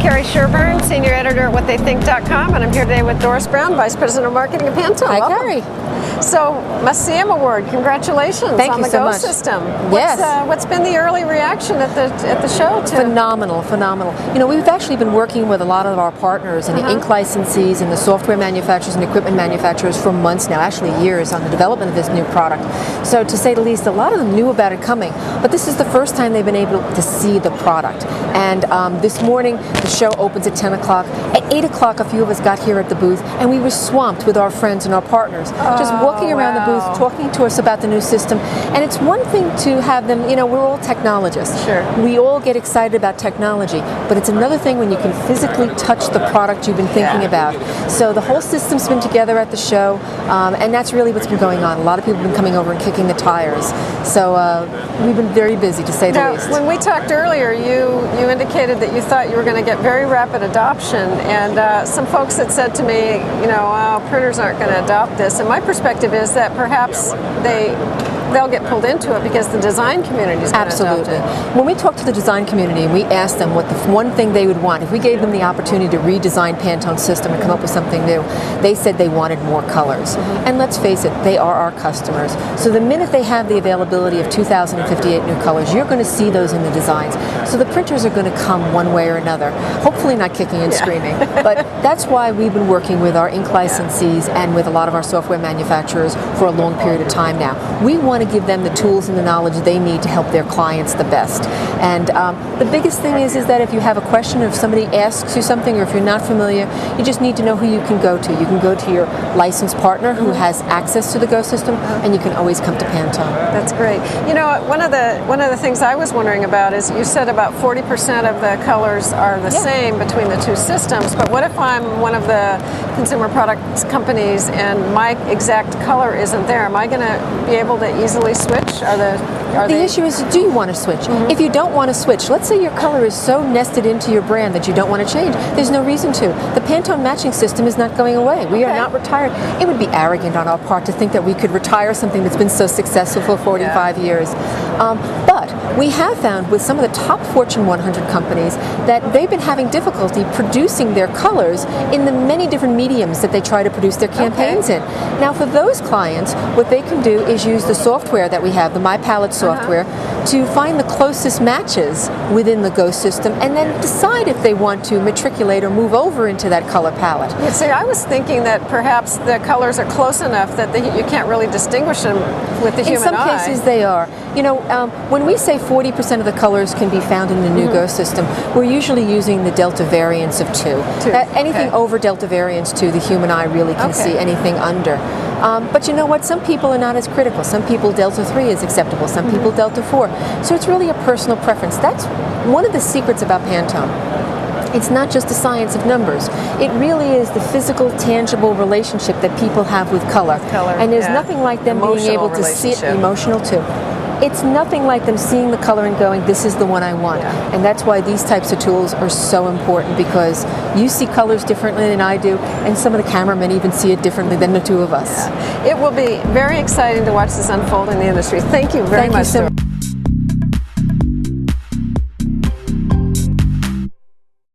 Carrie Sherburne, Senior Editor at WhatTheyThink.com, and I'm here today with Doris Brown, Vice President of Marketing at Pantone. Hi, Welcome. Carrie. So, Must-See-Em Award, congratulations Thank on you the so Go much. system. Yes. What's been the early reaction at the show? Phenomenal, phenomenal. You know, we've actually been working with a lot of our partners and the ink licensees and the software manufacturers and equipment manufacturers for months now, actually years, on the development of this new product. So to say the least, a lot of them knew about it coming, but this is the first time they've been able to see the product. And this morning, the show opens at 10 o'clock. At 8 o'clock, a few of us got here at the booth, and we were swamped with our friends and our partners, just walking around the booth, talking to us about the new system. And it's one thing to have them, you know, we're all technologists. Sure. We all get excited about technology, but it's another thing when you can physically touch the product you've been thinking about. So the whole system's been together at the show, and that's really what's been going on. A lot of people have been coming over and kicking the tires. So we've been very busy, to say the least. When we talked earlier, you indicated that you thought you were going to get very rapid adoption, and some folks had said to me, you know, printers aren't going to adopt this. And my perspective is that perhaps they'll get pulled into it because the design community is going to adopt it. When we talked to the design community and we asked them what the one thing they would want, if we gave them the opportunity to redesign Pantone's system and come up with something new, they said they wanted more colors. And let's face it, they are our customers. So the minute they have the availability of 2,058 new colors, you're going to see those in the designs. So the printers are going to come one way or another, hopefully not kicking and screaming. But that's why we've been working with our ink licensees and with a lot of our software manufacturers for a long period of time now. We want to give them the tools and the knowledge they need to help their clients the best. And the biggest thing is that if you have a question, or if somebody asks you something, or if you're not familiar, you just need to know who you can go to. You can go to your licensed partner who has access to the Go system, and you can always come to Pantone. That's great. You know, one of the things I was wondering about is you said about 40% of the colors are the same between the two systems, but what if I'm one of the consumer products companies and my exact color isn't there? Am I going to be able to easily switch? The issue is, do you want to switch? If you don't want to switch, let's say your color is so nested into your brand that you don't want to change, there's no reason to. The Pantone matching system is not going away. We are not retired. It would be arrogant on our part to think that we could retire something that's been so successful for 45 years. But we have found with some of the top Fortune 100 companies that they've been having difficulty producing their colors in the many different mediums that they try to produce their campaigns in. Now for those clients, what they can do is use the software that we have, the My Palette software, to find the closest matches within the Go system and then decide if they want to matriculate or move over into that color palette. You see, I was thinking that perhaps the colors are close enough that you can't really distinguish them with the human eye. In some cases they are. You know, when we say 40% of the colors can be found in the new Go system, we're usually using the delta variance of 2. Anything over delta variance 2, the human eye really can see. Anything under. But you know what? Some people are not as critical. Some people delta 3 is acceptable. Some people delta 4. So it's really a personal preference. That's one of the secrets about Pantone. It's not just a science of numbers. It really is the physical, tangible relationship that people have with color. And there's nothing like them being able to see it, emotional too. It's nothing like them seeing the color and going, this is the one I want. And that's why these types of tools are so important, because you see colors differently than I do, and some of the cameramen even see it differently than the two of us. It will be very exciting to watch this unfold in the industry. Thank you very much.